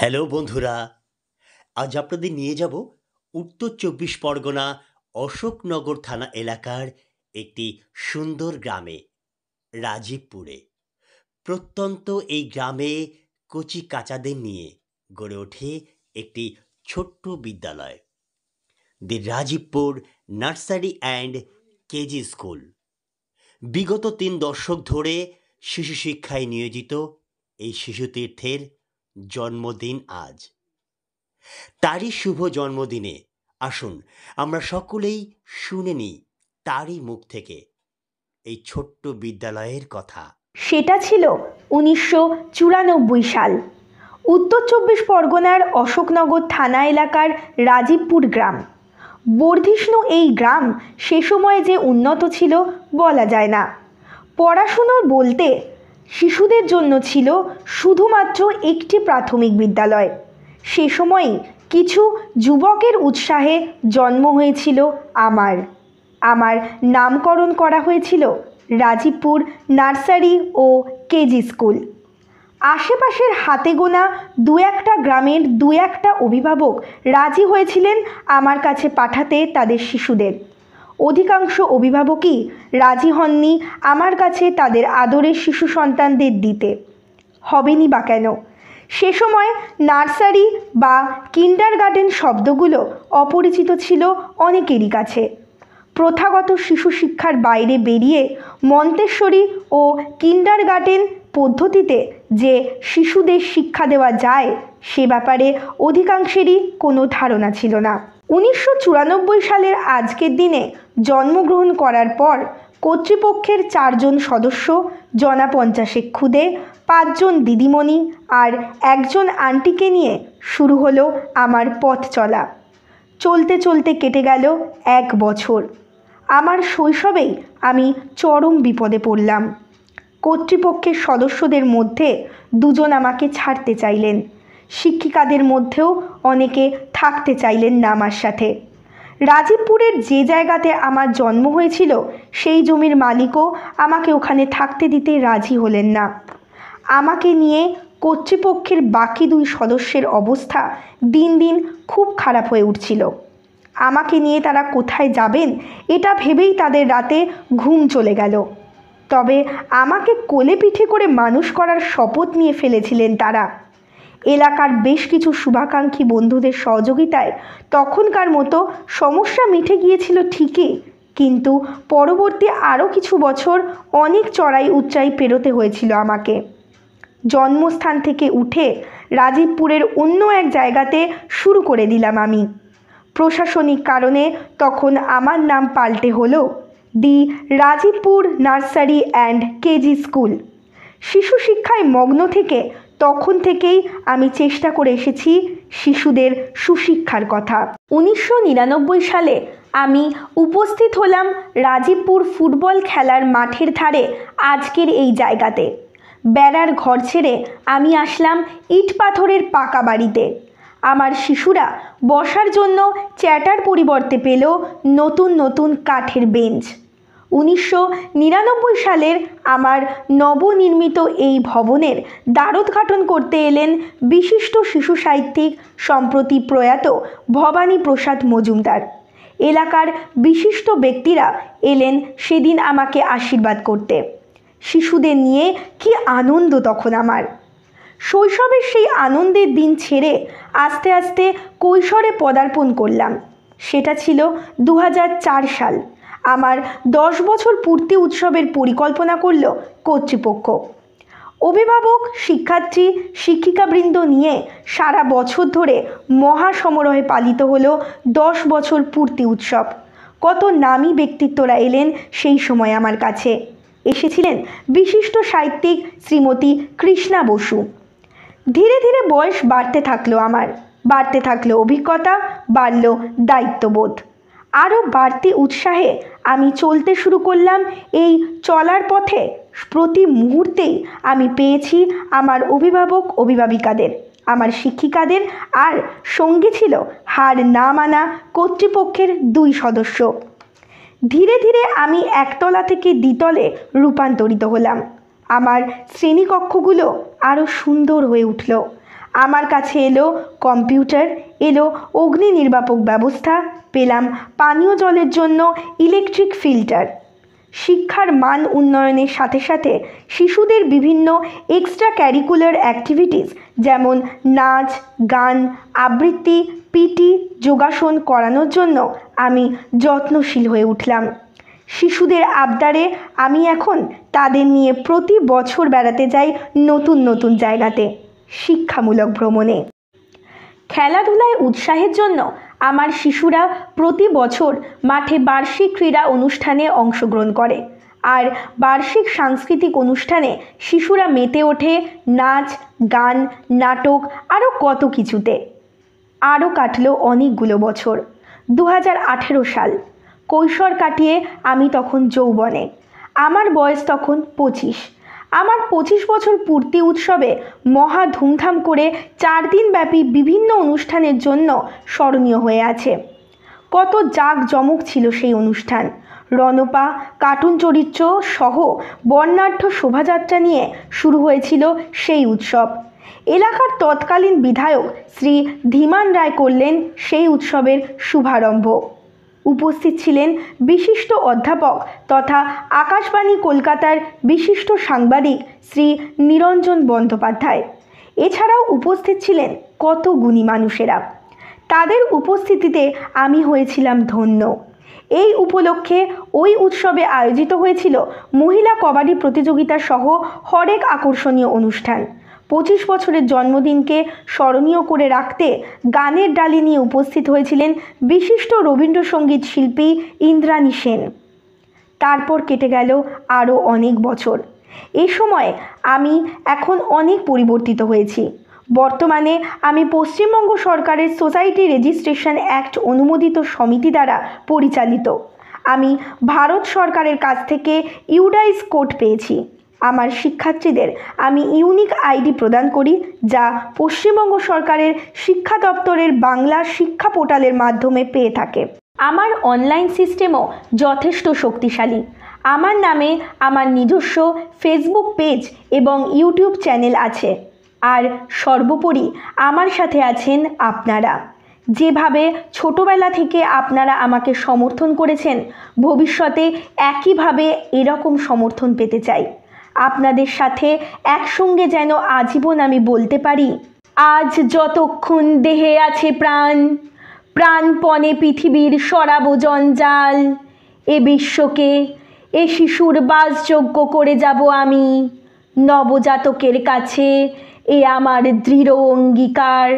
Hello বন্ধুরা, আজ আপনাদের নিয়ে যাব উত্তর চব্বিশ পরগনা অশোকনগর থানা এলাকার একটি সুন্দর গ্রামে, রাজীবপুরে। প্রত্যন্ত এই গ্রামে কচি কাচাদের নিয়ে গড়ে ওঠে একটি ছোট্ট বিদ্যালয়, the Rajibpur nursery and KG school. বিগত ৩ দশক ধরে শিশু শিক্ষায় নিয়োজিত এই শিশুতীর্থের জন্মদিন আজ। তারই শুভ জন্মদিনে আসুন আমরা সকলেই শুনে নিই তারই মুখ থেকে এই ছোট্ট বিদ্যালয়ের কথা। সেটা ছিল ১৯৯৪ সাল। উত্তর চব্বিশ পরগনার অশোকনগর থানা এলাকার রাজীবপুর গ্রাম। বর্ধিষ্ণু এই গ্রাম সে সময় যে উন্নত ছিল বলা যায় না। পড়াশুনোর বলতে শিশুদের জন্য ছিল শুধুমাত্র একটি প্রাথমিক বিদ্যালয়। সে সময়ই কিছু যুবকের উৎসাহে জন্ম হয়েছিল আমার নামকরণ করা হয়েছিল রাজীবপুর নার্সারি ও কেজি স্কুল। আশেপাশের হাতে গোনা দু একটা গ্রামের দু একটা অভিভাবক রাজি হয়েছিলেন আমার কাছে পাঠাতে তাদের শিশুদের। অধিকাংশ অভিভাবকই রাজি হননি আমার কাছে তাদের আদরের শিশু সন্তানদের দিতে। হবেনি বা কেন? সে সময় নার্সারি বা কিন্ডারগার্টেন শব্দগুলো অপরিচিত ছিল অনেকেরই কাছে। প্রথাগত শিশু শিক্ষার বাইরে বেরিয়ে মন্তেশ্বরী ও কিন্ডারগার্টেন পদ্ধতিতে যে শিশুদের শিক্ষা দেওয়া যায় সে ব্যাপারে অধিকাংশেরই কোনো ধারণা ছিল না। ১৯৯৪ সালের আজকের দিনে জন্মগ্রহণ করার পর কর্তৃপক্ষের ৪ জন সদস্য, জনা ৫০ খুদে, ৫ জন দিদিমণি আর ১ জন আন্টিকে নিয়ে শুরু হলো আমার পথ চলা। চলতে চলতে কেটে গেল ১ বছর। আমার শৈশবেই আমি চরম বিপদে পড়লাম। কর্তৃপক্ষের সদস্যদের মধ্যে ২ জন আমাকে ছাড়তে চাইলেন। শিক্ষিকাদের মধ্যেও অনেকে থাকতে চাইলেন না আমার সাথে। রাজীবপুরের যে জায়গাতে আমার জন্ম হয়েছিল সেই জমির মালিকও আমাকে ওখানে থাকতে দিতে রাজি হলেন না। আমাকে নিয়ে কর্তৃপক্ষের বাকি ২ সদস্যের অবস্থা দিন দিন খুব খারাপ হয়ে উঠছিল। আমাকে নিয়ে তারা কোথায় যাবেন এটা ভেবেই তাদের রাতে ঘুম চলে গেল। তবে আমাকে কোলে পিঠে করে মানুষ করার শপথ নিয়ে ফেলেছিলেন তারা। এলাকার বেশ কিছু শুভাকাঙ্ক্ষী বন্ধুদের সহযোগিতায় তখনকার মতো সমস্যা মিটে গিয়েছিল ঠিকই, কিন্তু পরবর্তী আরও কিছু বছর অনেক চড়াই উচ্চাই পেরোতে হয়েছিল আমাকে। জন্মস্থান থেকে উঠে রাজীবপুরের অন্য এক জায়গাতে শুরু করে দিলাম আমি। প্রশাসনিক কারণে তখন আমার নাম পাল্টে হলো the Rajibpur nursery and KG school. শিশু শিক্ষায় মগ্ন থেকে তখন থেকেই আমি চেষ্টা করে এসেছি শিশুদের সুশিক্ষার কথা। ১৯৯৯ সালে আমি উপস্থিত হলাম রাজীবপুর ফুটবল খেলার মাঠের ধারে আজকের এই জায়গাতে। বেড়ার ঘর ছেড়ে আমি আসলাম ইট পাথরের পাকা বাড়িতে। আমার শিশুরা বসার জন্য চ্যাটার পরিবর্তে পেল নতুন নতুন কাঠের বেঞ্চ। ১৯৯৯ সালের আমার নবনির্মিত এই ভবনের দ্বারোদ্ঘাটন করতে এলেন বিশিষ্ট শিশু সাহিত্যিক, সম্প্রতি প্রয়াত ভবানী প্রসাদ মজুমদার। এলাকার বিশিষ্ট ব্যক্তিরা এলেন সেদিন আমাকে আশীর্বাদ করতে। শিশুদের নিয়ে কি আনন্দ তখন আমার! শৈশবের সেই আনন্দের দিন ছেড়ে আস্তে আস্তে কৈশোরে পদার্পণ করলাম। সেটা ছিল ২০০৪ সাল। আমার ১০ বছর পূর্তি উৎসবের পরিকল্পনা করল কর্তৃপক্ষ। অভিভাবক, শিক্ষার্থী, শিক্ষিকাবৃন্দ নিয়ে সারা বছর ধরে মহাসমারোহে পালিত হলো ১০ বছর পূর্তি উৎসব। কত নামী ব্যক্তিত্বরা এলেন সেই সময় আমার কাছে। এসেছিলেন বিশিষ্ট সাহিত্যিক শ্রীমতী কৃষ্ণা বসু। ধীরে ধীরে বয়স বাড়তে থাকলো আমার, বাড়তে থাকলো অভিজ্ঞতা, বাড়ল দায়িত্ববোধ। আরও বাড়তি উৎসাহে আমি চলতে শুরু করলাম এই চলার পথে। প্রতি মুহূর্তেই আমি পেয়েছি আমার অভিভাবক অভিভাবিকাদের, আমার শিক্ষিকাদের, আর সঙ্গে ছিল হার না মানা কর্তৃপক্ষের ২ সদস্য। ধীরে ধীরে আমি একতলা থেকে দ্বিতলে রূপান্তরিত হলাম। আমার শ্রেণীকক্ষগুলো আরও সুন্দর হয়ে উঠল। আমার কাছে এলো কম্পিউটার, এলো অগ্নি নির্বাপক ব্যবস্থা, পেলাম পানীয় জলের জন্য ইলেকট্রিক ফিল্টার। শিক্ষার মান উন্নয়নের সাথে সাথে শিশুদের বিভিন্ন এক্সট্রা ক্যারিকুলার অ্যাক্টিভিটিস যেমন নাচ, গান, আবৃত্তি, পিটি, যোগাসন করানোর জন্য আমি যত্নশীল হয়ে উঠলাম। শিশুদের আবদারে আমি এখন তাদের নিয়ে প্রতি বছর বেড়াতে যাই নতুন নতুন জায়গাতে, শিক্ষামূলক ভ্রমণে। খেলাধুলায় উৎসাহের জন্য আমার শিশুরা প্রতি বছর মাঠে বার্ষিক ক্রীড়া অনুষ্ঠানে অংশগ্রহণ করে, আর বার্ষিক সাংস্কৃতিক অনুষ্ঠানে শিশুরা মেতে ওঠে নাচ, গান, নাটক আরও কত কিছুতে। আরও কাটলো অনেকগুলো বছর। 2018 সাল। কৈশোর কাটিয়ে আমি তখন যৌবনে। আমার বয়স তখন 25। আমার 25 বছর পূর্তি উৎসবে মহা ধুমধাম করে 4 দিন ব্যাপী বিভিন্ন অনুষ্ঠানের জন্য স্মরণীয় হয়ে আছে। কত জাঁকজমক ছিল সেই অনুষ্ঠান। রণপা, কার্টুন চরিত্র সহ বর্ণাঢ্য শোভাযাত্রা নিয়ে শুরু হয়েছিল সেই উৎসব। এলাকার তৎকালীন বিধায়ক শ্রী ধীমান রায় করলেন সেই উৎসবের শুভারম্ভ। উপস্থিত ছিলেন বিশিষ্ট অধ্যাপক তথা আকাশবাণী কলকাতার বিশিষ্ট সাংবাদিক শ্রী নিরঞ্জন বন্দ্যোপাধ্যায়। এছাড়াও উপস্থিত ছিলেন কত গুণী মানুষেরা। তাদের উপস্থিতিতে আমি হয়েছিলাম ধন্য। এই উপলক্ষে ওই উৎসবে আয়োজিত হয়েছিল মহিলা কবাডি প্রতিযোগিতা সহ হরেক আকর্ষণীয় অনুষ্ঠান। 25 বছরের জন্মদিনকে স্মরণীয় করে রাখতে গানের ডালি নিয়ে উপস্থিত হয়েছিলেন বিশিষ্ট রবীন্দ্রসঙ্গীত শিল্পী ইন্দ্রাণী সেন। তারপর কেটে গেল আরও অনেক বছর। এ সময় আমি এখন অনেক পরিবর্তিত হয়েছি। বর্তমানে আমি পশ্চিমবঙ্গ সরকারের সোসাইটি রেজিস্ট্রেশন অ্যাক্ট অনুমোদিত সমিতি দ্বারা পরিচালিত। আমি ভারত সরকারের কাছ থেকে ইউডাইস কোড পেয়েছি। আমার শিক্ষার্থীদের আমি ইউনিক আইডি প্রদান করি, যা পশ্চিমবঙ্গ সরকারের শিক্ষা দপ্তরের বাংলা শিক্ষা পোর্টালের মাধ্যমে পেয়ে থাকে। আমার অনলাইন সিস্টেমও যথেষ্ট শক্তিশালী। আমার নামে আমার নিজস্ব ফেসবুক পেজ এবং ইউটিউব চ্যানেল আছে। আর সর্বোপরি আমার সাথে আছেন আপনারা। যেভাবে ছোটবেলা থেকে আপনারা আমাকে সমর্থন করেছেন, ভবিষ্যতে একইভাবে এরকম সমর্থন পেতে চাই। আপনাদের সাথে একসঙ্গে যেন আজীবন আমি বলতে পারি, আজ যতক্ষণ দেহে আছে প্রাণ, প্রাণপণে পৃথিবীর সরাবো জঞ্জাল। এ বিশ্বকে এ শিশুর বাসযোগ্য করে যাব আমি, নবজাতকের কাছে এ আমার দৃঢ় অঙ্গীকার।